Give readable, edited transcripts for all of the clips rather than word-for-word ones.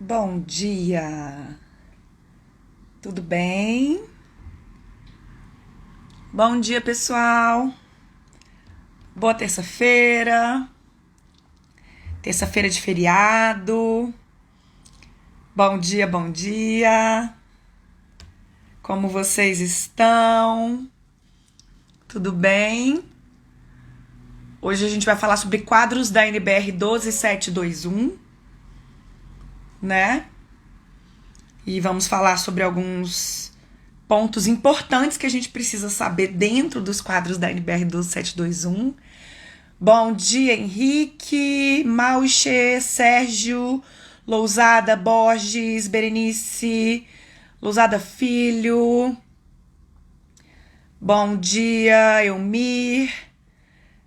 Bom dia, tudo bem? Bom dia, pessoal. Boa terça-feira, terça-feira de feriado. Bom dia, bom dia. Como vocês estão? Tudo bem? Hoje a gente vai falar sobre quadros da NBR 12721, né? E vamos falar sobre alguns pontos importantes que a gente precisa saber dentro dos quadros da NBR 12721. Bom dia, Henrique, Mauche, Sérgio, Lousada, Borges, Berenice, Lousada Filho. Bom dia, Elmir.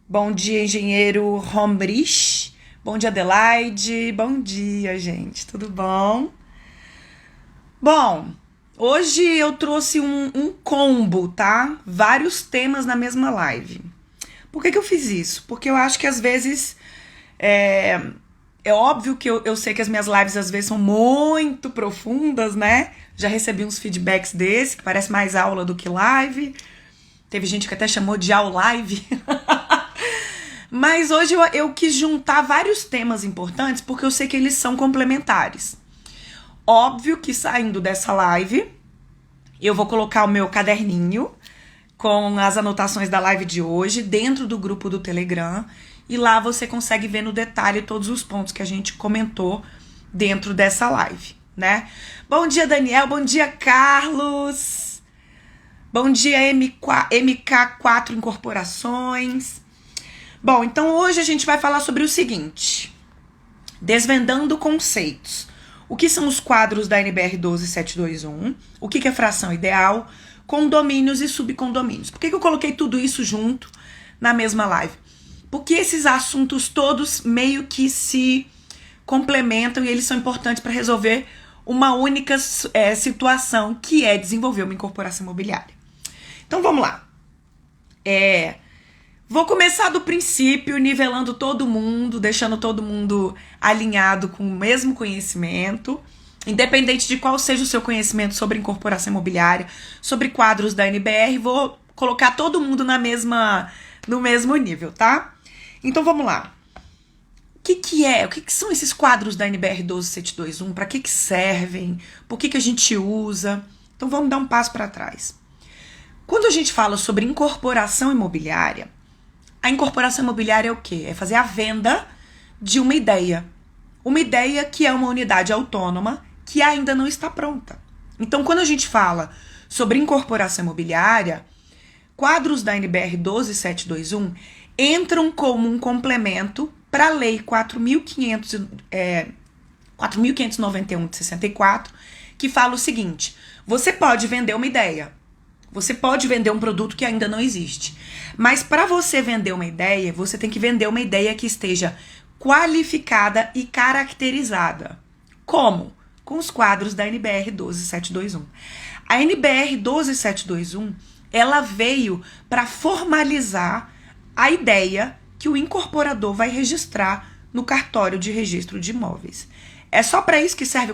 Bom dia, engenheiro Rombrich. Bom dia, Adelaide. Bom dia, gente. Tudo bom? Bom, hoje eu trouxe um combo, tá? Vários temas na mesma live. Por que eu fiz isso? Porque eu acho que às vezes é óbvio que eu sei que as minhas lives às vezes são muito profundas, né? Já recebi uns feedbacks desse, que parece mais aula do que live. Teve gente que até chamou de aula live. Mas hoje eu quis juntar vários temas importantes porque eu sei que eles são complementares. Óbvio que saindo dessa live, eu vou colocar o meu caderninho com as anotações da live de hoje dentro do grupo do Telegram. E lá você consegue ver no detalhe todos os pontos que a gente comentou dentro dessa live, né? Bom dia, Daniel. Bom dia, Carlos. Bom dia, MK4 Incorporações. Bom, então hoje a gente vai falar sobre o seguinte: desvendando conceitos. O que são os quadros da NBR 12721? O que é fração ideal? Condomínios e subcondomínios. Por que eu coloquei tudo isso junto na mesma live? Porque esses assuntos todos meio que se complementam e eles são importantes para resolver uma única situação, que é desenvolver uma incorporação imobiliária. Então vamos lá. Vou começar do princípio, nivelando todo mundo, deixando todo mundo alinhado com o mesmo conhecimento, independente de qual seja o seu conhecimento sobre incorporação imobiliária, sobre quadros da NBR, vou colocar todo mundo no mesmo nível, tá? Então vamos lá. O que são esses quadros da NBR 12721? Para que servem? Por que a gente usa? Então vamos dar um passo para trás. Quando a gente fala sobre incorporação imobiliária, a incorporação imobiliária é o quê? É fazer a venda de uma ideia. Uma ideia que é uma unidade autônoma que ainda não está pronta. Então, quando a gente fala sobre incorporação imobiliária, quadros da NBR 12721 entram como um complemento para a Lei 4.591 de 64, que fala o seguinte: você pode vender uma ideia. Você pode vender um produto que ainda não existe. Mas para você vender uma ideia, você tem que vender uma ideia que esteja qualificada e caracterizada. Como? Com os quadros da NBR 12721. A NBR 12721, ela veio para formalizar a ideia que o incorporador vai registrar no cartório de registro de imóveis. É só para isso que serve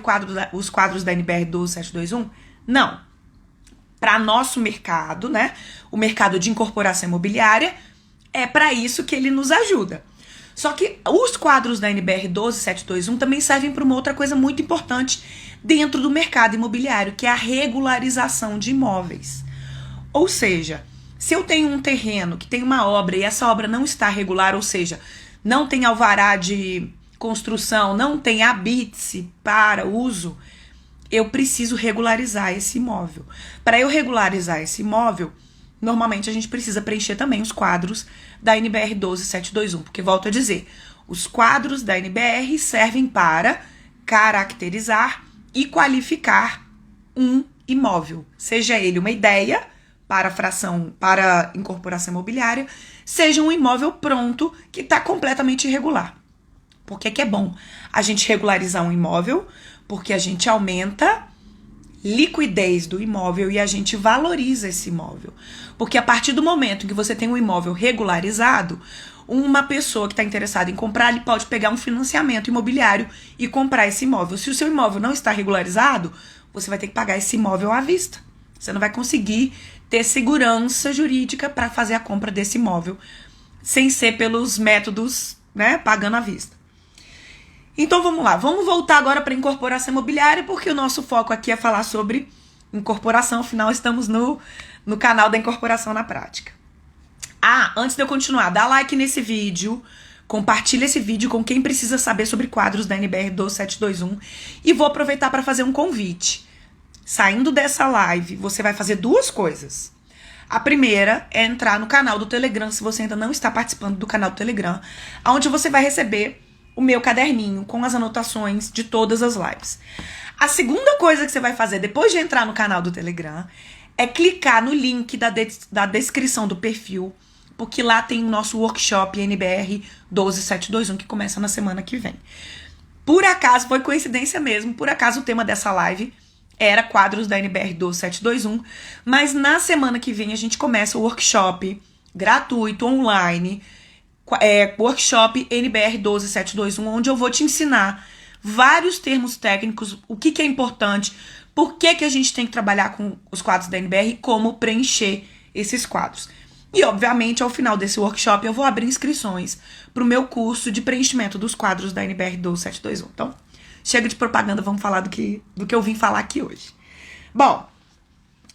os quadros da NBR 12721? Não. Para nosso mercado, né? O mercado de incorporação imobiliária, é para isso que ele nos ajuda. Só que os quadros da NBR 12721 também servem para uma outra coisa muito importante dentro do mercado imobiliário, que é a regularização de imóveis. Ou seja, se eu tenho um terreno que tem uma obra e essa obra não está regular, ou seja, não tem alvará de construção, não tem habite para uso, eu preciso regularizar esse imóvel. Para eu regularizar esse imóvel, normalmente a gente precisa preencher também os quadros da NBR 12721, porque, volto a dizer, os quadros da NBR servem para caracterizar e qualificar um imóvel, seja ele uma ideia para incorporação imobiliária, seja um imóvel pronto que está completamente irregular. Por que é bom a gente regularizar um imóvel? Porque a gente aumenta liquidez do imóvel e a gente valoriza esse imóvel. Porque a partir do momento que você tem um imóvel regularizado, uma pessoa que está interessada em comprar, ele pode pegar um financiamento imobiliário e comprar esse imóvel. Se o seu imóvel não está regularizado, você vai ter que pagar esse imóvel à vista. Você não vai conseguir ter segurança jurídica para fazer a compra desse imóvel sem ser pelos métodos, né, pagando à vista. Então vamos lá, vamos voltar agora para incorporação imobiliária, porque o nosso foco aqui é falar sobre incorporação, afinal estamos no canal da incorporação na prática. Antes de eu continuar, dá like nesse vídeo, compartilha esse vídeo com quem precisa saber sobre quadros da NBR 12721 e vou aproveitar para fazer um convite. Saindo dessa live, você vai fazer duas coisas. A primeira é entrar no canal do Telegram, se você ainda não está participando do canal do Telegram, onde você vai receber o meu caderninho com as anotações de todas as lives. A segunda coisa que você vai fazer depois de entrar no canal do Telegram é clicar no link da descrição do perfil, porque lá tem o nosso workshop NBR 12721 que começa na semana que vem. Por acaso, foi coincidência mesmo, por acaso o tema dessa live era quadros da NBR 12721, mas na semana que vem a gente começa o workshop gratuito, online, workshop NBR 12721, onde eu vou te ensinar vários termos técnicos, o que é importante, por que a gente tem que trabalhar com os quadros da NBR e como preencher esses quadros. E, obviamente, ao final desse workshop, eu vou abrir inscrições para o meu curso de preenchimento dos quadros da NBR 12721. Então, chega de propaganda, vamos falar do que eu vim falar aqui hoje. Bom,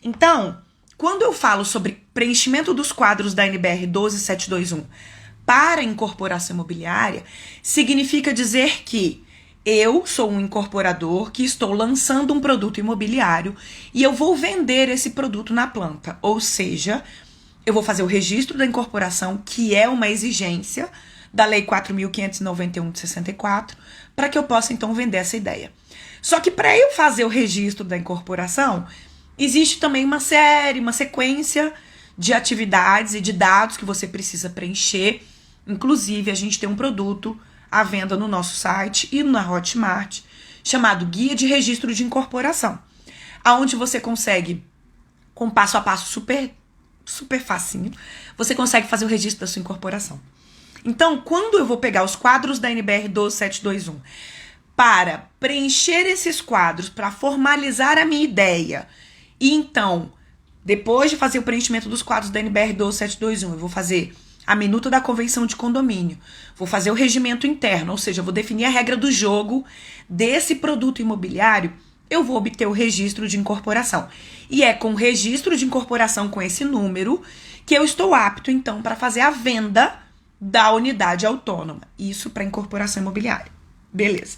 então, quando eu falo sobre preenchimento dos quadros da NBR 12721 para incorporação imobiliária, significa dizer que eu sou um incorporador que estou lançando um produto imobiliário e eu vou vender esse produto na planta. Ou seja, eu vou fazer o registro da incorporação, que é uma exigência da Lei 4.591 de 64, para que eu possa então vender essa ideia. Só que para eu fazer o registro da incorporação, existe também uma sequência de atividades e de dados que você precisa preencher. Inclusive, a gente tem um produto à venda no nosso site e na Hotmart, chamado Guia de Registro de Incorporação, onde você consegue, com passo a passo super facinho, você consegue fazer o registro da sua incorporação. Então, quando eu vou pegar os quadros da NBR 12721 para preencher esses quadros, para formalizar a minha ideia, e então, depois de fazer o preenchimento dos quadros da NBR 12721, eu vou fazer a minuta da convenção de condomínio, vou fazer o regimento interno, ou seja, eu vou definir a regra do jogo desse produto imobiliário, eu vou obter o registro de incorporação. E é com o registro de incorporação com esse número que eu estou apto, então, para fazer a venda da unidade autônoma. Isso para incorporação imobiliária. Beleza.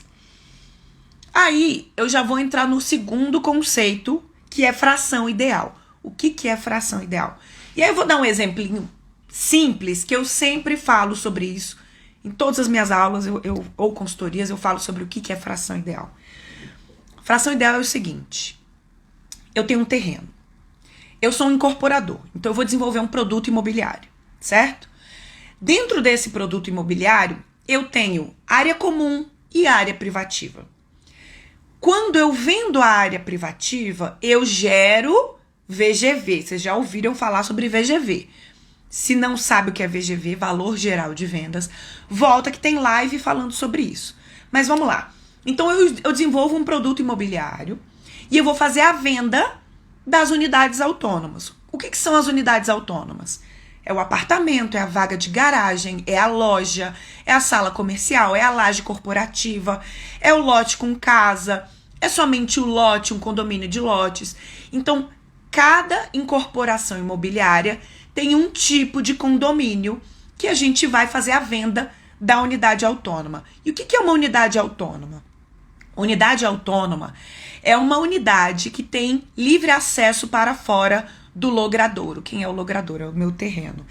Aí, eu já vou entrar no segundo conceito, que é fração ideal. O que é fração ideal? E aí eu vou dar um exemplinho simples, que eu sempre falo sobre isso. Em todas as minhas aulas ou consultorias, eu falo sobre o que é fração ideal. Fração ideal é o seguinte: eu tenho um terreno, eu sou um incorporador, então eu vou desenvolver um produto imobiliário, certo? Dentro desse produto imobiliário, eu tenho área comum e área privativa. Quando eu vendo a área privativa, eu gero VGV. Vocês já ouviram falar sobre VGV. Se não sabe o que é VGV, Valor Geral de Vendas, volta que tem live falando sobre isso. Mas vamos lá. Então, eu desenvolvo um produto imobiliário e eu vou fazer a venda das unidades autônomas. O que são as unidades autônomas? É o apartamento, é a vaga de garagem, é a loja, é a sala comercial, é a laje corporativa, é o lote com casa, é somente o lote, um condomínio de lotes. Então, cada incorporação imobiliária tem um tipo de condomínio que a gente vai fazer a venda da unidade autônoma. E o que é uma unidade autônoma? Unidade autônoma é uma unidade que tem livre acesso para fora do logradouro. Quem é o logradouro? É o meu terreno.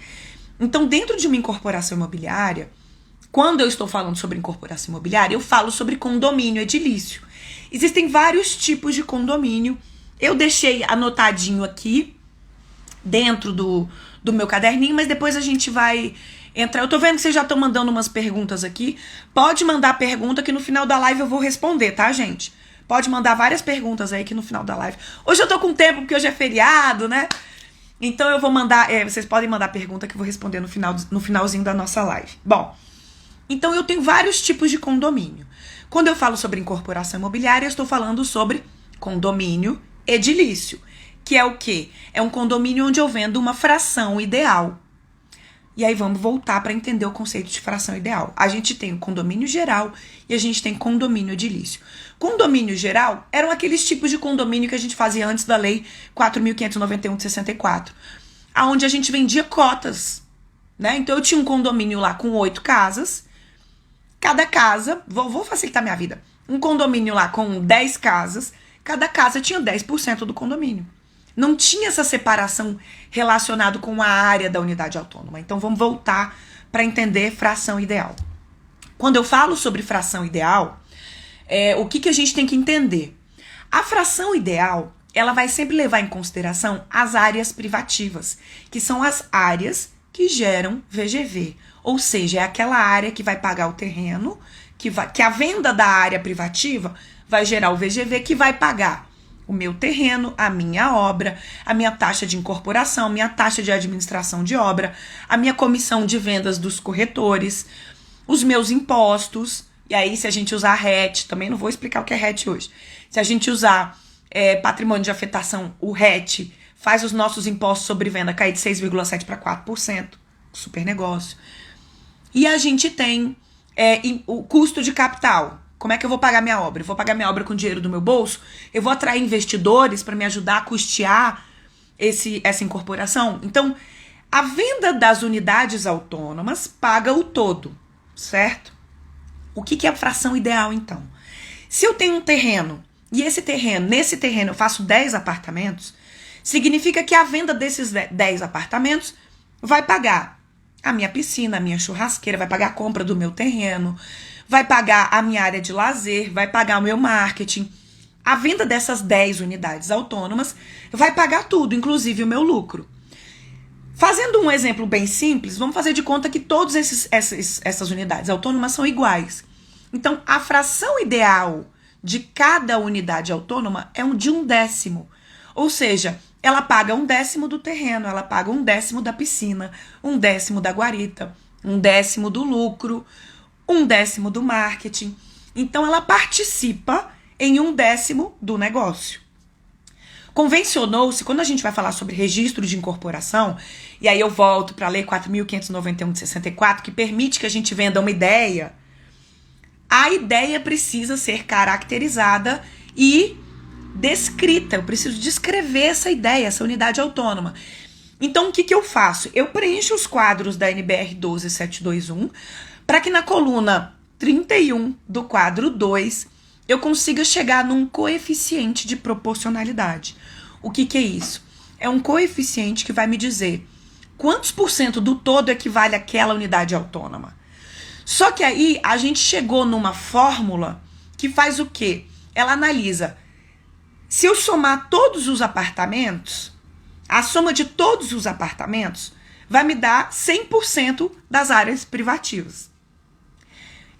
Então, dentro de uma incorporação imobiliária, quando eu estou falando sobre incorporação imobiliária, eu falo sobre condomínio edilício. Existem vários tipos de condomínio. Eu deixei anotadinho aqui dentro do meu caderninho, mas depois a gente vai entrar. Eu tô vendo que vocês já estão mandando umas perguntas aqui. Pode mandar pergunta que no final da live eu vou responder, tá, gente? Pode mandar várias perguntas aí que no final da live. Hoje eu tô com tempo porque hoje é feriado, né? Então eu vou mandar, vocês podem mandar pergunta que eu vou responder no finalzinho da nossa live. Bom, então eu tenho vários tipos de condomínio. Quando eu falo sobre incorporação imobiliária, eu estou falando sobre condomínio edilício, que é o quê? É um condomínio onde eu vendo uma fração ideal. E aí vamos voltar para entender o conceito de fração ideal. A gente tem o condomínio geral e a gente tem condomínio edilício. Condomínio geral eram aqueles tipos de condomínio que a gente fazia antes da lei 4.591 de 64, aonde a gente vendia cotas, né? Então eu tinha um condomínio lá com 8 casas. Cada casa, vou facilitar minha vida, um condomínio lá com 10 casas, cada casa tinha 10% do condomínio. Não tinha essa separação relacionada com a área da unidade autônoma. Então, vamos voltar para entender fração ideal. Quando eu falo sobre fração ideal, o que a gente tem que entender? A fração ideal, ela vai sempre levar em consideração as áreas privativas, que são as áreas que geram VGV. Ou seja, é aquela área que vai pagar o terreno, que a venda da área privativa vai gerar o VGV, que vai pagar o meu terreno, a minha obra, a minha taxa de incorporação, a minha taxa de administração de obra, a minha comissão de vendas dos corretores, os meus impostos. E aí, se a gente usar RET, também não vou explicar o que é RET hoje. Se a gente usar patrimônio de afetação, o RET faz os nossos impostos sobre venda cair de 6,7% para 4%. Super negócio. E a gente tem o custo de capital. Como é que eu vou pagar minha obra? Eu vou pagar minha obra com dinheiro do meu bolso? Eu vou atrair investidores para me ajudar a custear essa incorporação? Então, a venda das unidades autônomas paga o todo, certo? O que é a fração ideal, então? Se eu tenho um terreno, e nesse terreno eu faço 10 apartamentos, significa que a venda desses 10 apartamentos vai pagar a minha piscina, a minha churrasqueira, vai pagar a compra do meu terreno, vai pagar a minha área de lazer, vai pagar o meu marketing. A venda dessas 10 unidades autônomas vai pagar tudo, inclusive o meu lucro. Fazendo um exemplo bem simples, vamos fazer de conta que todas essas unidades autônomas são iguais. Então, a fração ideal de cada unidade autônoma é de 1/10. Ou seja, ela paga 1/10 do terreno, ela paga 1/10 da piscina, 1/10 da guarita, 1/10 do lucro, 1/10 do marketing. Então, ela participa em 1/10 do negócio. Convencionou-se, quando a gente vai falar sobre registro de incorporação, e aí eu volto para a Lei 4.591 de 64, que permite que a gente venda uma ideia, a ideia precisa ser caracterizada e descrita. Eu preciso descrever essa ideia, essa unidade autônoma. Então, o que eu faço? Eu preencho os quadros da NBR 12721, para que na coluna 31 do quadro 2 eu consiga chegar num coeficiente de proporcionalidade. O que é isso? É um coeficiente que vai me dizer quantos % do todo equivale àquela unidade autônoma. Só que aí a gente chegou numa fórmula que faz o quê? Ela analisa, se eu somar todos os apartamentos, a soma de todos os apartamentos vai me dar 100% das áreas privativas.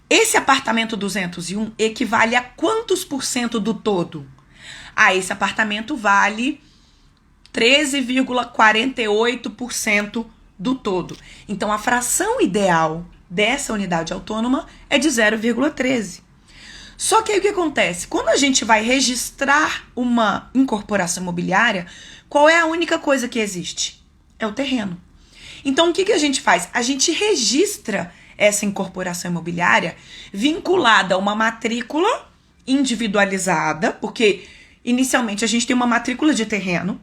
Esse apartamento 201 equivale a quantos % do todo? Esse apartamento vale 13,48% do todo. Então, a fração ideal dessa unidade autônoma é de 0,13. Só que aí o que acontece? Quando a gente vai registrar uma incorporação imobiliária, qual é a única coisa que existe? É o terreno. Então, o que a gente faz? A gente registra essa incorporação imobiliária vinculada a uma matrícula individualizada, porque inicialmente a gente tem uma matrícula de terreno.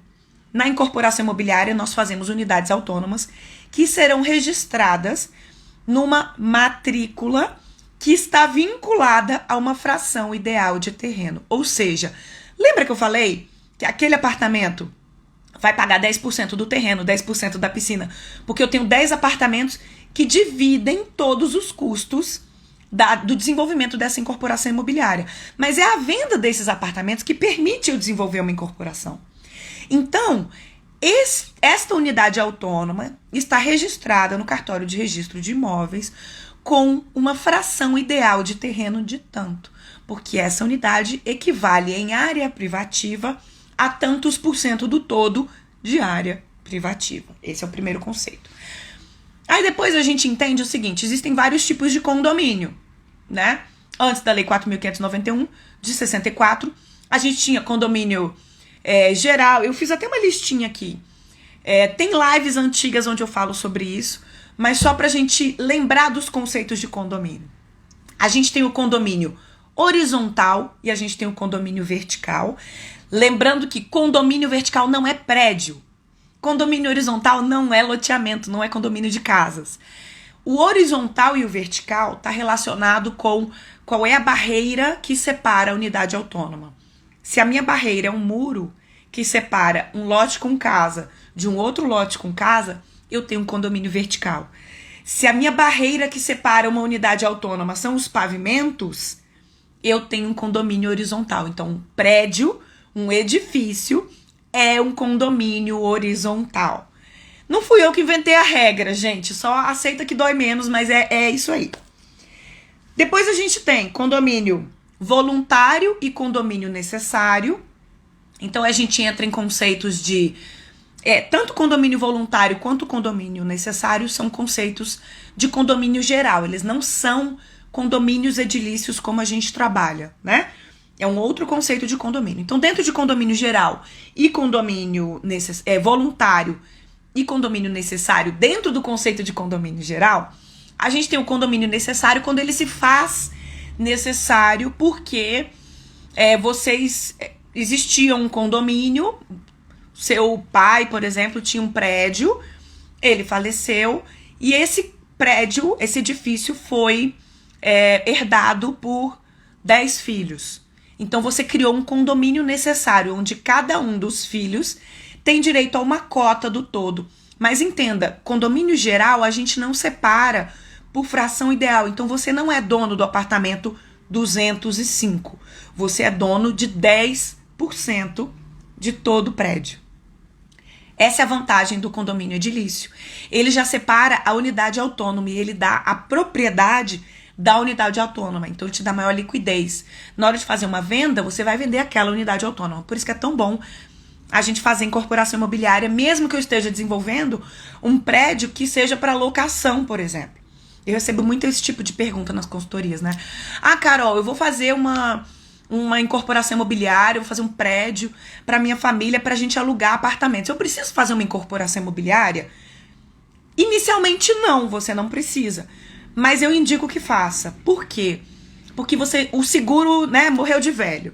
Na incorporação imobiliária, nós fazemos unidades autônomas que serão registradas numa matrícula que está vinculada a uma fração ideal de terreno. Ou seja, lembra que eu falei que aquele apartamento vai pagar 10% do terreno, 10% da piscina, porque eu tenho 10 apartamentos que dividem todos os custos do desenvolvimento dessa incorporação imobiliária. Mas é a venda desses apartamentos que permite eu desenvolver uma incorporação. Então, esta unidade autônoma está registrada no cartório de registro de imóveis com uma fração ideal de terreno de tanto, porque essa unidade equivale em área privativa a tantos % do todo de área privativa. privativa. Esse é o primeiro conceito. Aí depois a gente entende o seguinte, existem vários tipos de condomínio, né? Antes da Lei 4.591, de 64, a gente tinha condomínio geral. Eu fiz até uma listinha aqui. Tem lives antigas onde eu falo sobre isso, mas só pra gente lembrar dos conceitos de condomínio. A gente tem o condomínio horizontal e a gente tem o condomínio vertical. Lembrando que condomínio vertical não é prédio. Condomínio horizontal não é loteamento, não é condomínio de casas. O horizontal e o vertical está relacionado com qual é a barreira que separa a unidade autônoma. Se a minha barreira é um muro que separa um lote com casa de um outro lote com casa, eu tenho um condomínio vertical. Se a minha barreira que separa uma unidade autônoma são os pavimentos, eu tenho um condomínio horizontal. Então, um prédio, um edifício, é um condomínio horizontal. Não fui eu que inventei a regra, gente. Só aceita que dói menos, mas é isso aí. Depois a gente tem condomínio voluntário e condomínio necessário. Então, a gente entra em conceitos de... tanto condomínio voluntário quanto condomínio necessário são conceitos de condomínio geral. Eles não são condomínios edilícios como a gente trabalha, né? É um outro conceito de condomínio. Então, dentro de condomínio geral e condomínio voluntário e condomínio necessário, dentro do conceito de condomínio geral, a gente tem o condomínio necessário quando ele se faz necessário porque existia um condomínio, seu pai, por exemplo, tinha um prédio, ele faleceu e esse prédio, esse edifício foi herdado por 10 filhos. Então, você criou um condomínio necessário, onde cada um dos filhos tem direito a uma cota do todo. Mas entenda, condomínio geral a gente não separa por fração ideal. Então, você não é dono do apartamento 205. Você é dono de 10% de todo o prédio. Essa é a vantagem do condomínio edilício. Ele já separa a unidade autônoma e ele dá a propriedade da unidade autônoma. Então, ele te dá maior liquidez. Na hora de fazer uma venda, você vai vender aquela unidade autônoma. Por isso que é tão bom a gente fazer incorporação imobiliária, mesmo que eu esteja desenvolvendo um prédio que seja para locação, por exemplo. Eu recebo muito esse tipo de pergunta nas consultorias, né? Ah, Carol, eu vou fazer uma incorporação imobiliária, eu vou fazer um prédio para minha família, para a gente alugar apartamentos. Eu preciso fazer uma incorporação imobiliária? Inicialmente, não, você não precisa. Mas eu indico que faça. Por quê? Porque o seguro, né, morreu de velho.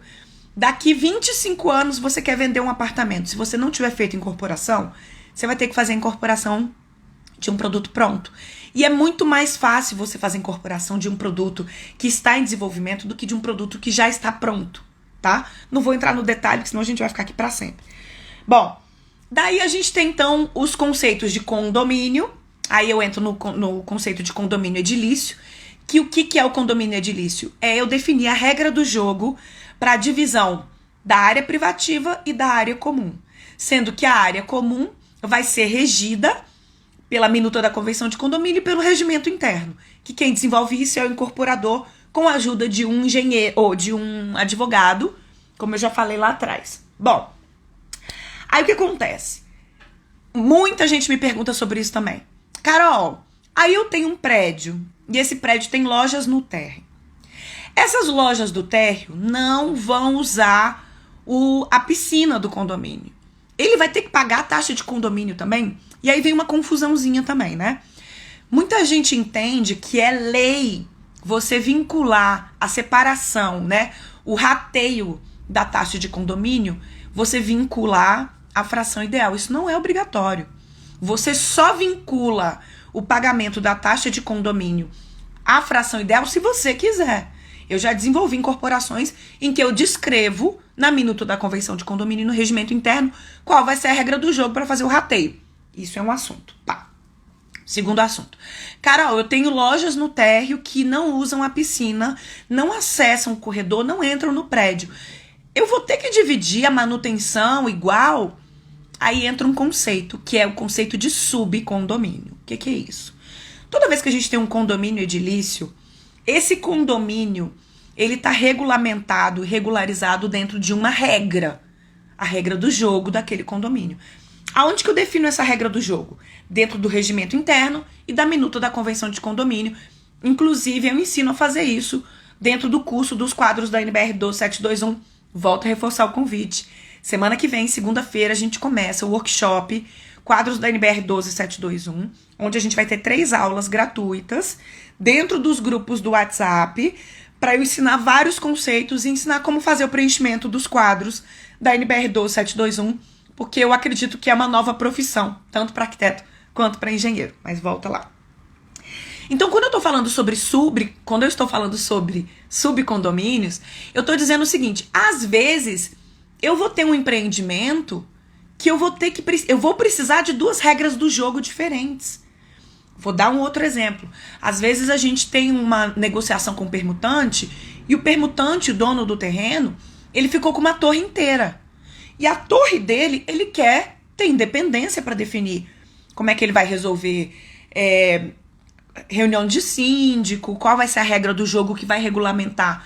Daqui 25 anos você quer vender um apartamento. Se você não tiver feito incorporação, você vai ter que fazer a incorporação de um produto pronto. E é muito mais fácil você fazer a incorporação de um produto que está em desenvolvimento do que de um produto que já está pronto, tá? Não vou entrar no detalhe, porque senão a gente vai ficar aqui para sempre. Bom, daí a gente tem então os conceitos de condomínio. Aí eu entro no conceito de condomínio edilício, que o que é o condomínio edilício? É eu definir a regra do jogo para a divisão da área privativa e da área comum. Sendo que a área comum vai ser regida pela minuta da convenção de condomínio e pelo regimento interno, que quem desenvolve isso é o incorporador com a ajuda de um engenheiro ou de um advogado, como eu já falei lá atrás. Bom, aí o que acontece? Muita gente me pergunta sobre isso também. Carol, aí eu tenho um prédio e esse prédio tem lojas no térreo. Essas lojas do térreo não vão usar a piscina do condomínio. Ele vai ter que pagar a taxa de condomínio também? E aí vem uma confusãozinha também, né? Muita gente entende que é lei você vincular a separação, né? O rateio da taxa de condomínio, você vincular a fração ideal. Isso não é obrigatório. Você só vincula o pagamento da taxa de condomínio à fração ideal se você quiser. Eu já desenvolvi incorporações em que eu descrevo na minuta da convenção de condomínio no regimento interno qual vai ser a regra do jogo para fazer o rateio. Isso é um assunto. Pá. Segundo assunto. Carol, eu tenho lojas no térreo que não usam a piscina, não acessam o corredor, não entram no prédio. Eu vou ter que dividir a manutenção igual? Aí entra um conceito, que é o conceito de subcondomínio. O que é isso? Toda vez que a gente tem um condomínio edilício, esse condomínio, ele está regulamentado, regularizado dentro de uma regra. A regra do jogo daquele condomínio. Aonde que eu defino essa regra do jogo? Dentro do regimento interno e da minuta da convenção de condomínio. Inclusive, eu ensino a fazer isso dentro do curso dos quadros da NBR 12721. Volto a reforçar o convite. Semana que vem, segunda-feira, a gente começa o workshop Quadros da NBR 12721, onde a gente vai ter 3 aulas gratuitas dentro dos grupos do WhatsApp para eu ensinar vários conceitos e ensinar como fazer o preenchimento dos quadros da NBR 12721, porque eu acredito que é uma nova profissão, tanto para arquiteto quanto para engenheiro. Mas volta lá. Então, quando eu estou falando sobre subcondomínios, eu estou dizendo o seguinte: às vezes eu vou ter um empreendimento que eu vou precisar de 2 regras do jogo diferentes. Vou dar um outro exemplo. Às vezes a gente tem uma negociação com o permutante e o permutante, o dono do terreno, ele ficou com uma torre inteira. E a torre dele, ele quer ter independência para definir como é que ele vai resolver reunião de síndico, qual vai ser a regra do jogo que vai regulamentar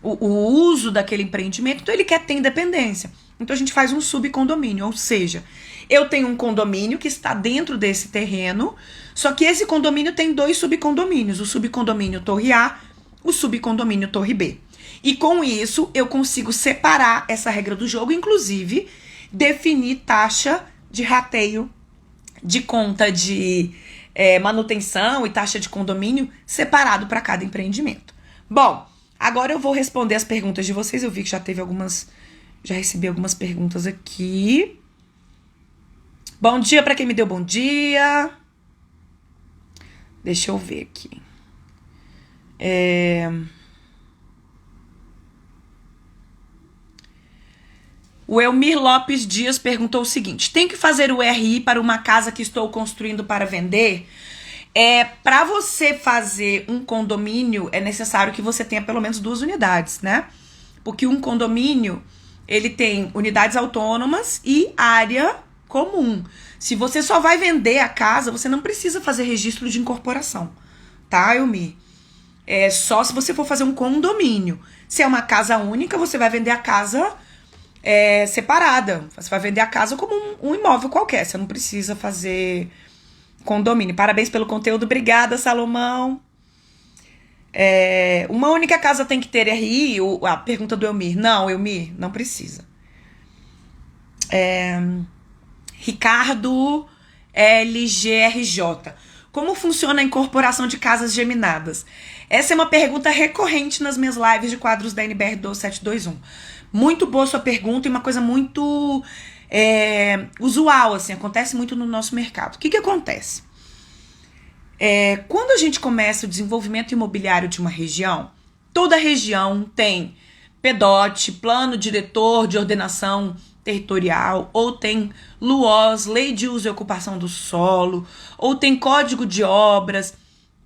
o uso daquele empreendimento. Então ele quer ter independência. Então a gente faz um subcondomínio, ou seja, eu tenho um condomínio que está dentro desse terreno, só que esse condomínio tem 2 subcondomínios, o subcondomínio Torre A, o subcondomínio Torre B. E com isso eu consigo separar essa regra do jogo, inclusive definir taxa de rateio de conta de manutenção e taxa de condomínio separado para cada empreendimento. Bom, agora eu vou responder as perguntas de vocês. Eu vi que já recebi algumas perguntas aqui. Bom dia para quem me deu bom dia. Deixa eu ver aqui. O Elmir Lopes Dias perguntou o seguinte: tem que fazer o RI para uma casa que estou construindo para vender? Para você fazer um condomínio, é necessário que você tenha pelo menos 2 unidades, né? Porque um condomínio, ele tem unidades autônomas e área comum. Se você só vai vender a casa, você não precisa fazer registro de incorporação, tá, Elmir? É só se você for fazer um condomínio. Se é uma casa única, você vai vender a casa separada. Você vai vender a casa como um imóvel qualquer. Você não precisa fazer condomínio. Parabéns pelo conteúdo. Obrigada, Salomão. Uma única casa tem que ter RI? A pergunta do Elmir. Não, Elmir, não precisa. Ricardo LGRJ. Como funciona a incorporação de casas geminadas? Essa é uma pergunta recorrente nas minhas lives de quadros da NBR 12721. Muito boa sua pergunta e uma coisa muito usual, assim, acontece muito no nosso mercado. O que acontece? Quando a gente começa o desenvolvimento imobiliário de uma região, toda região tem PDOT, Plano Diretor de Ordenação Territorial, ou tem LUOS, Lei de Uso e Ocupação do Solo, ou tem Código de Obras.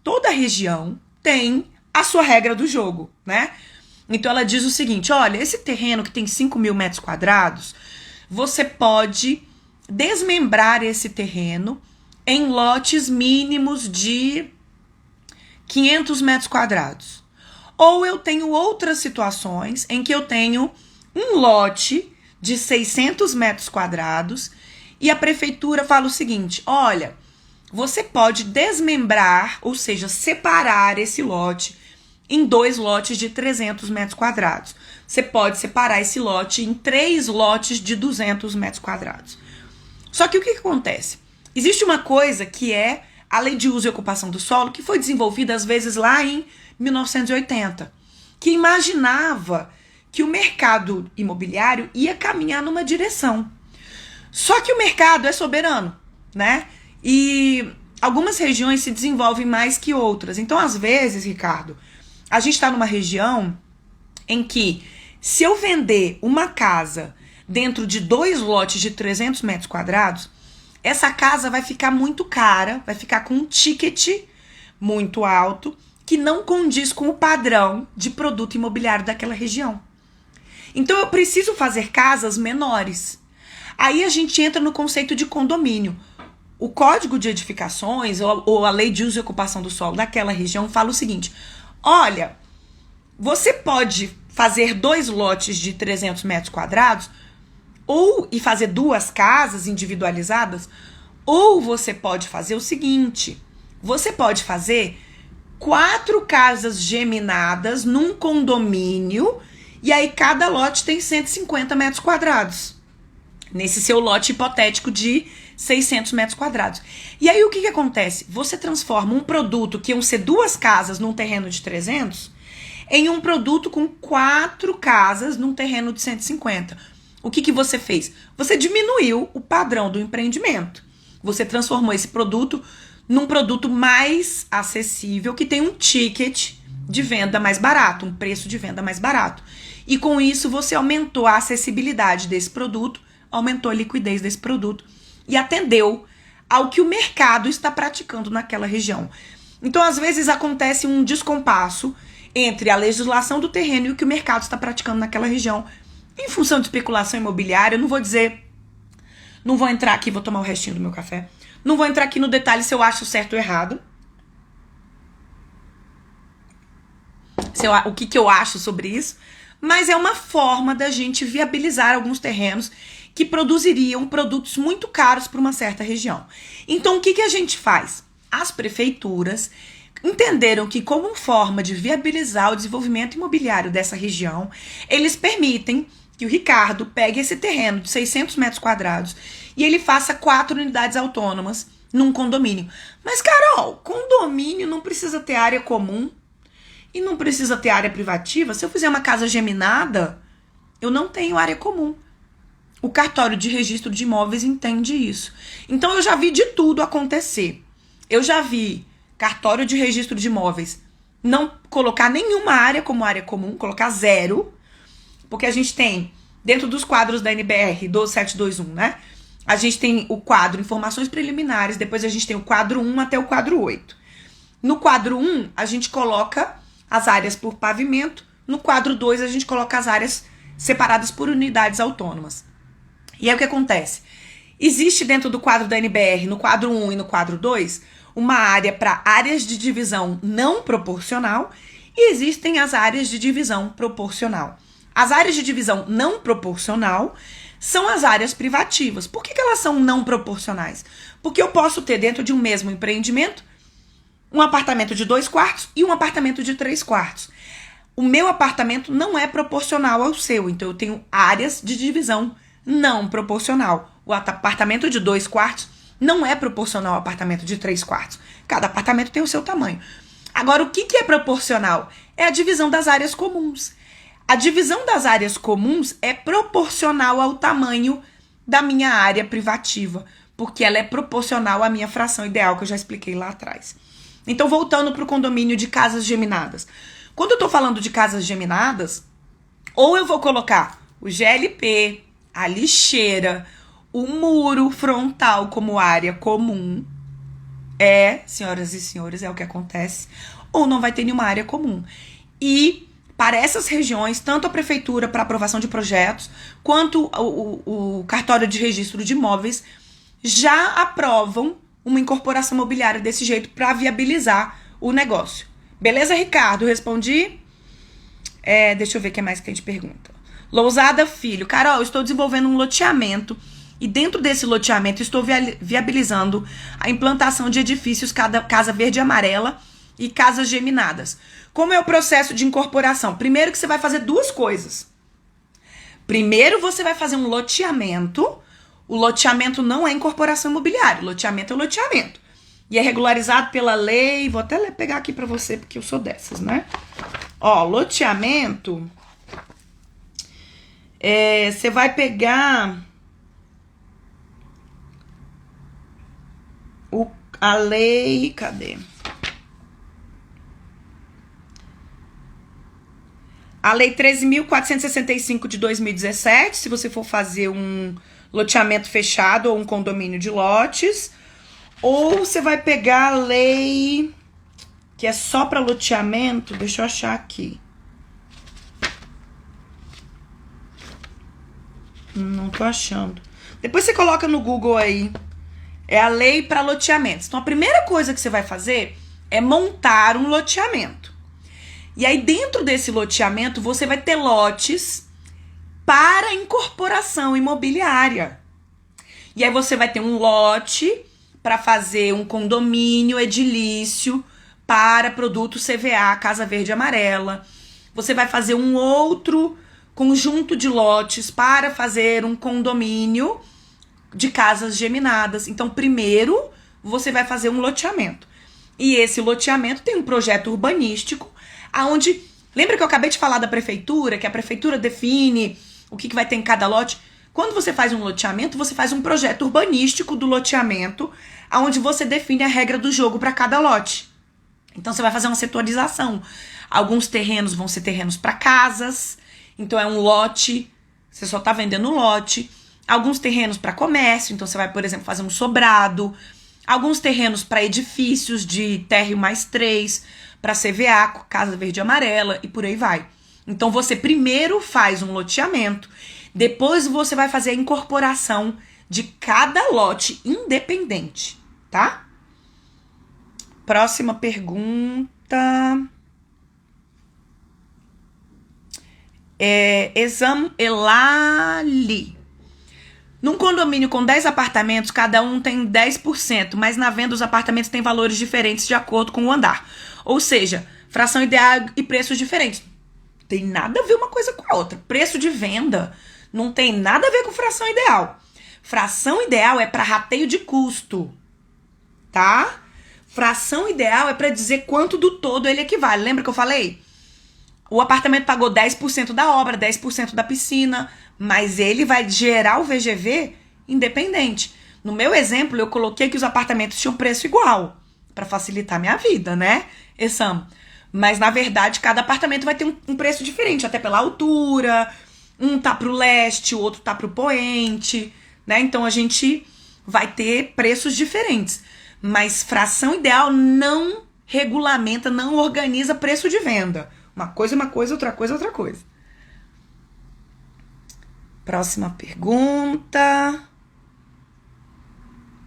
Toda região tem a sua regra do jogo, né? Então ela diz o seguinte: olha, esse terreno que tem 5.000 metros quadrados, você pode desmembrar esse terreno em lotes mínimos de 500 metros quadrados. Ou eu tenho outras situações em que eu tenho um lote de 600 metros quadrados e a prefeitura fala o seguinte: olha, você pode desmembrar, ou seja, separar esse lote em 2 lotes de 300 metros quadrados. Você pode separar esse lote em 3 lotes de 200 metros quadrados. Só que o que acontece? Existe uma coisa que é a Lei de Uso e Ocupação do Solo, que foi desenvolvida às vezes lá em 1980, que imaginava que o mercado imobiliário ia caminhar numa direção. Só que o mercado é soberano, né? E algumas regiões se desenvolvem mais que outras. Então, às vezes, Ricardo, a gente está numa região em que, se eu vender uma casa dentro de 2 lotes de 300 metros quadrados, essa casa vai ficar muito cara, vai ficar com um ticket muito alto, que não condiz com o padrão de produto imobiliário daquela região. Então, eu preciso fazer casas menores. Aí a gente entra no conceito de condomínio. O Código de Edificações, ou a Lei de Uso e Ocupação do Solo daquela região, fala o seguinte: olha, você pode fazer 2 lotes de 300 metros quadrados e fazer 2 casas individualizadas, ou você pode fazer o seguinte, você pode fazer 4 casas geminadas num condomínio, e aí cada lote tem 150 metros quadrados. Nesse seu lote hipotético de 600 metros quadrados. E aí o que acontece? Você transforma um produto que iam ser 2 casas num terreno de 300 em um produto com 4 casas num terreno de 150. O que você fez? Você diminuiu o padrão do empreendimento. Você transformou esse produto num produto mais acessível, que tem um ticket de venda mais barato, um preço de venda mais barato. E com isso você aumentou a acessibilidade desse produto, aumentou a liquidez desse produto e atendeu ao que o mercado está praticando naquela região. Então, às vezes, acontece um descompasso entre a legislação do terreno e o que o mercado está praticando naquela região. Em função de especulação imobiliária, eu não vou dizer... Não vou entrar aqui, vou tomar o restinho do meu café. Não vou entrar aqui no detalhe se eu acho certo ou errado. O que eu acho sobre isso. Mas é uma forma da gente viabilizar alguns terrenos que produziriam produtos muito caros para uma certa região. Então, o que a gente faz? As prefeituras entenderam que, como forma de viabilizar o desenvolvimento imobiliário dessa região, eles permitem que o Ricardo pegue esse terreno de 600 metros quadrados e ele faça 4 unidades autônomas num condomínio. Mas, Carol, condomínio não precisa ter área comum e não precisa ter área privativa. Se eu fizer uma casa geminada, eu não tenho área comum. O cartório de registro de imóveis entende isso. Então, eu já vi de tudo acontecer. Eu já vi cartório de registro de imóveis não colocar nenhuma área como área comum, colocar 0, porque a gente tem, dentro dos quadros da NBR 12721, né? A gente tem o quadro Informações Preliminares, depois a gente tem o quadro 1 até o quadro 8. No quadro 1, a gente coloca as áreas por pavimento, no quadro 2, a gente coloca as áreas separadas por unidades autônomas. E aí o que acontece? Existe dentro do quadro da NBR, no quadro 1 e no quadro 2, uma área para áreas de divisão não proporcional e existem as áreas de divisão proporcional. As áreas de divisão não proporcional são as áreas privativas. Por que elas são não proporcionais? Porque eu posso ter dentro de um mesmo empreendimento um apartamento de 2 quartos e um apartamento de 3 quartos. O meu apartamento não é proporcional ao seu, então eu tenho áreas de divisão não proporcional. O apartamento de 2 quartos não é proporcional ao apartamento de 3 quartos. Cada apartamento tem o seu tamanho. Agora, o que é proporcional? É a divisão das áreas comuns. A divisão das áreas comuns é proporcional ao tamanho da minha área privativa, porque ela é proporcional à minha fração ideal, que eu já expliquei lá atrás. Então, voltando para o condomínio de casas geminadas. Quando eu estou falando de casas geminadas, ou eu vou colocar o GLP, a lixeira, o muro frontal como área comum, senhoras e senhores, é o que acontece, ou não vai ter nenhuma área comum. E para essas regiões, tanto a prefeitura para aprovação de projetos, quanto o cartório de registro de imóveis já aprovam uma incorporação imobiliária desse jeito para viabilizar o negócio. Beleza, Ricardo? Respondi? Deixa eu ver o que mais que a gente pergunta. Lousada Filho. Carol, estou desenvolvendo um loteamento e dentro desse loteamento estou viabilizando a implantação de edifícios casa verde e amarela e casas geminadas. Como é o processo de incorporação? Primeiro que você vai fazer 2 coisas. Primeiro você vai fazer um loteamento. O loteamento não é incorporação imobiliária. O loteamento é o loteamento. E é regularizado pela lei. Vou até pegar aqui pra você, porque eu sou dessas, né? Ó, loteamento. Você vai pegar a lei. Cadê? A lei 13.465 de 2017, se você for fazer um loteamento fechado ou um condomínio de lotes. Ou você vai pegar a lei que é só para loteamento. Deixa eu achar aqui. Não tô achando. Depois você coloca no Google aí. É a lei para loteamentos. Então, a primeira coisa que você vai fazer é montar um loteamento. E aí, dentro desse loteamento, você vai ter lotes para incorporação imobiliária. E aí você vai ter um lote para fazer um condomínio edilício para produto CVA, Casa Verde e Amarela. Você vai fazer um outro conjunto de lotes para fazer um condomínio de casas geminadas. Então, primeiro, você vai fazer um loteamento. E esse loteamento tem um projeto urbanístico, aonde... Lembra que eu acabei de falar da prefeitura, que a prefeitura define o que vai ter em cada lote? Quando você faz um loteamento, você faz um projeto urbanístico do loteamento, aonde você define a regra do jogo para cada lote. Então, você vai fazer uma setorização. Alguns terrenos vão ser terrenos para casas, então é um lote, você só tá vendendo um lote. Alguns terrenos para comércio, então você vai, por exemplo, fazer um sobrado. Alguns terrenos para edifícios de térreo mais 3, para CVA, Casa Verde e Amarela, e por aí vai. Então, você primeiro faz um loteamento, depois você vai fazer a incorporação de cada lote independente, tá? Próxima pergunta. Exam Elali. Num condomínio com 10 apartamentos, cada um tem 10%, mas na venda os apartamentos têm valores diferentes de acordo com o andar. Ou seja, fração ideal e preços diferentes. Tem nada a ver uma coisa com a outra. Preço de venda não tem nada a ver com fração ideal. Fração ideal é para rateio de custo, tá? Fração ideal é para dizer quanto do todo ele equivale. Lembra que eu falei? O apartamento pagou 10% da obra, 10% da piscina, mas ele vai gerar o VGV independente. No meu exemplo, eu coloquei que os apartamentos tinham preço igual, para facilitar minha vida, né, Essam? Mas, na verdade, cada apartamento vai ter um preço diferente, até pela altura. Um tá pro leste, o outro tá pro poente, né? Então, a gente vai ter preços diferentes. Mas fração ideal não regulamenta, não organiza preço de venda. Uma coisa é uma coisa, outra coisa é outra coisa. Próxima pergunta.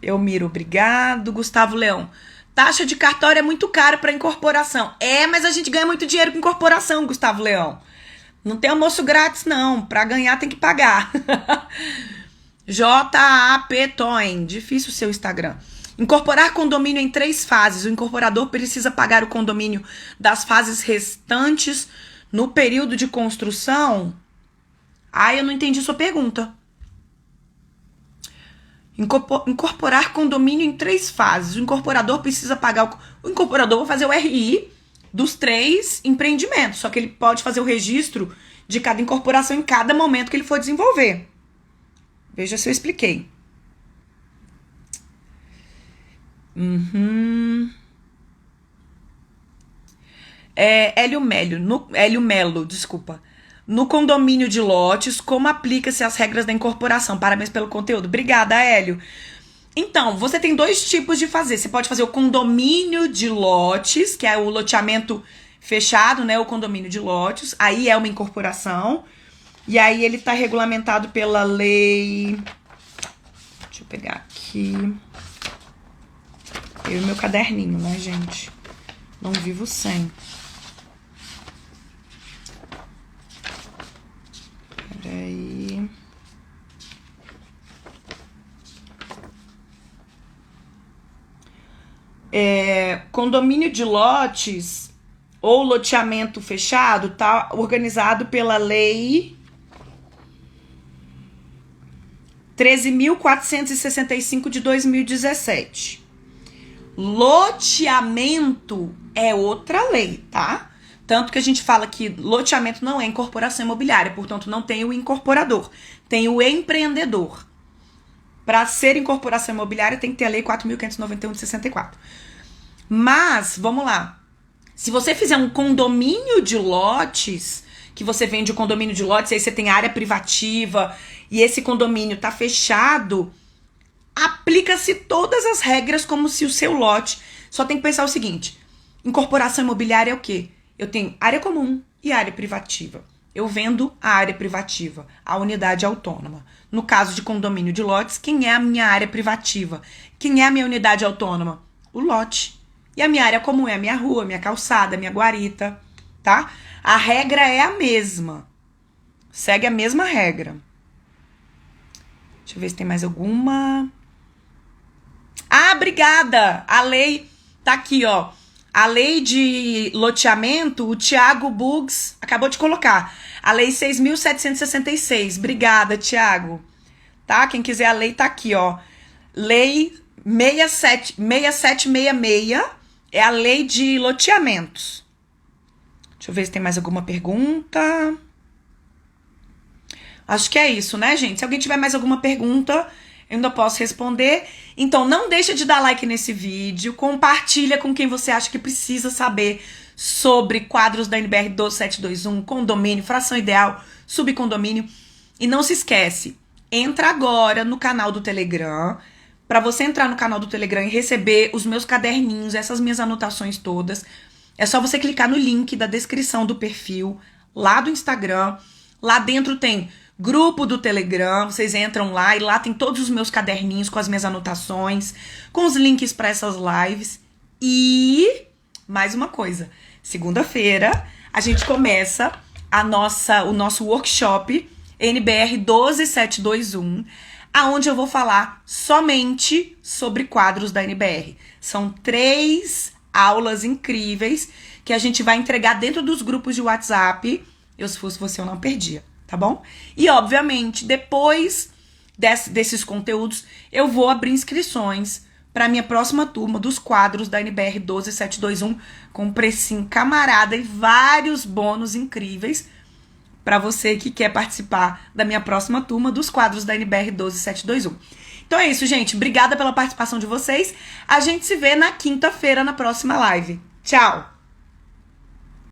Elmiro, obrigado. Gustavo Leão. Taxa de cartório é muito caro para incorporação. Mas a gente ganha muito dinheiro com incorporação, Gustavo Leão. Não tem almoço grátis, não. Para ganhar tem que pagar. JAP Toin. Difícil o seu Instagram. Incorporar condomínio em 3 fases. O incorporador precisa pagar o condomínio das fases restantes no período de construção? Eu não entendi sua pergunta. Incorporar condomínio em 3 fases. O incorporador precisa pagar... O incorporador vai fazer o RI dos 3 empreendimentos. Só que ele pode fazer o registro de cada incorporação em cada momento que ele for desenvolver. Veja se eu expliquei. Hélio Melo, desculpa. No condomínio de lotes, como aplica-se as regras da incorporação? Parabéns pelo conteúdo. Obrigada, Hélio. Então, você tem 2 tipos de fazer. Você pode fazer o condomínio de lotes, que é o loteamento fechado, né? O condomínio de lotes. Aí é uma incorporação. E aí ele tá regulamentado pela lei... Deixa eu pegar aqui... Eu e meu caderninho, né, gente? Não vivo sem. Peraí. Condomínio de lotes ou loteamento fechado tá organizado pela lei 13.465 de 2017. Loteamento é outra lei, tá? Tanto que a gente fala que loteamento não é incorporação imobiliária, portanto não tem o incorporador, tem o empreendedor. Para ser incorporação imobiliária tem que ter a lei 4.591 de 64. Mas, vamos lá. Se você fizer um condomínio de lotes, que você vende o condomínio de lotes, aí você tem área privativa e esse condomínio tá fechado, aplica-se todas as regras como se o seu lote... Só tem que pensar o seguinte, incorporação imobiliária é o quê? Eu tenho área comum e área privativa. Eu vendo a área privativa, a unidade autônoma. No caso de condomínio de lotes, quem é a minha área privativa? Quem é a minha unidade autônoma? O lote. E a minha área comum é a minha rua, a minha calçada, a minha guarita, tá? A regra é a mesma. Segue a mesma regra. Deixa eu ver se tem mais alguma. Ah, obrigada! A lei tá aqui, ó. A lei de loteamento, o Thiago Bugs acabou de colocar. A lei 6.766. Obrigada, Thiago. Tá? Quem quiser a lei tá aqui, ó. Lei 6766 é a lei de loteamentos. Deixa eu ver se tem mais alguma pergunta. Acho que é isso, né, gente? Se alguém tiver mais alguma pergunta, eu ainda posso responder. Então, não deixa de dar like nesse vídeo. Compartilha com quem você acha que precisa saber sobre quadros da NBR 12721, condomínio, fração ideal, subcondomínio. E não se esquece, entra agora no canal do Telegram. Para você entrar no canal do Telegram e receber os meus caderninhos, essas minhas anotações todas, é só você clicar no link da descrição do perfil, lá do Instagram. Lá dentro tem grupo do Telegram, vocês entram lá e lá tem todos os meus caderninhos com as minhas anotações, com os links para essas lives. E mais uma coisa, segunda-feira a gente começa o nosso workshop NBR 12721, aonde eu vou falar somente sobre quadros da NBR. São 3 aulas incríveis que a gente vai entregar dentro dos grupos de WhatsApp. Eu, se fosse você, eu não perdia, tá bom? E, obviamente, depois desses conteúdos, eu vou abrir inscrições para minha próxima turma dos quadros da NBR 12721, com precinho camarada e vários bônus incríveis para você que quer participar da minha próxima turma dos quadros da NBR 12721. Então é isso, gente. Obrigada pela participação de vocês. A gente se vê na quinta-feira na próxima live. Tchau!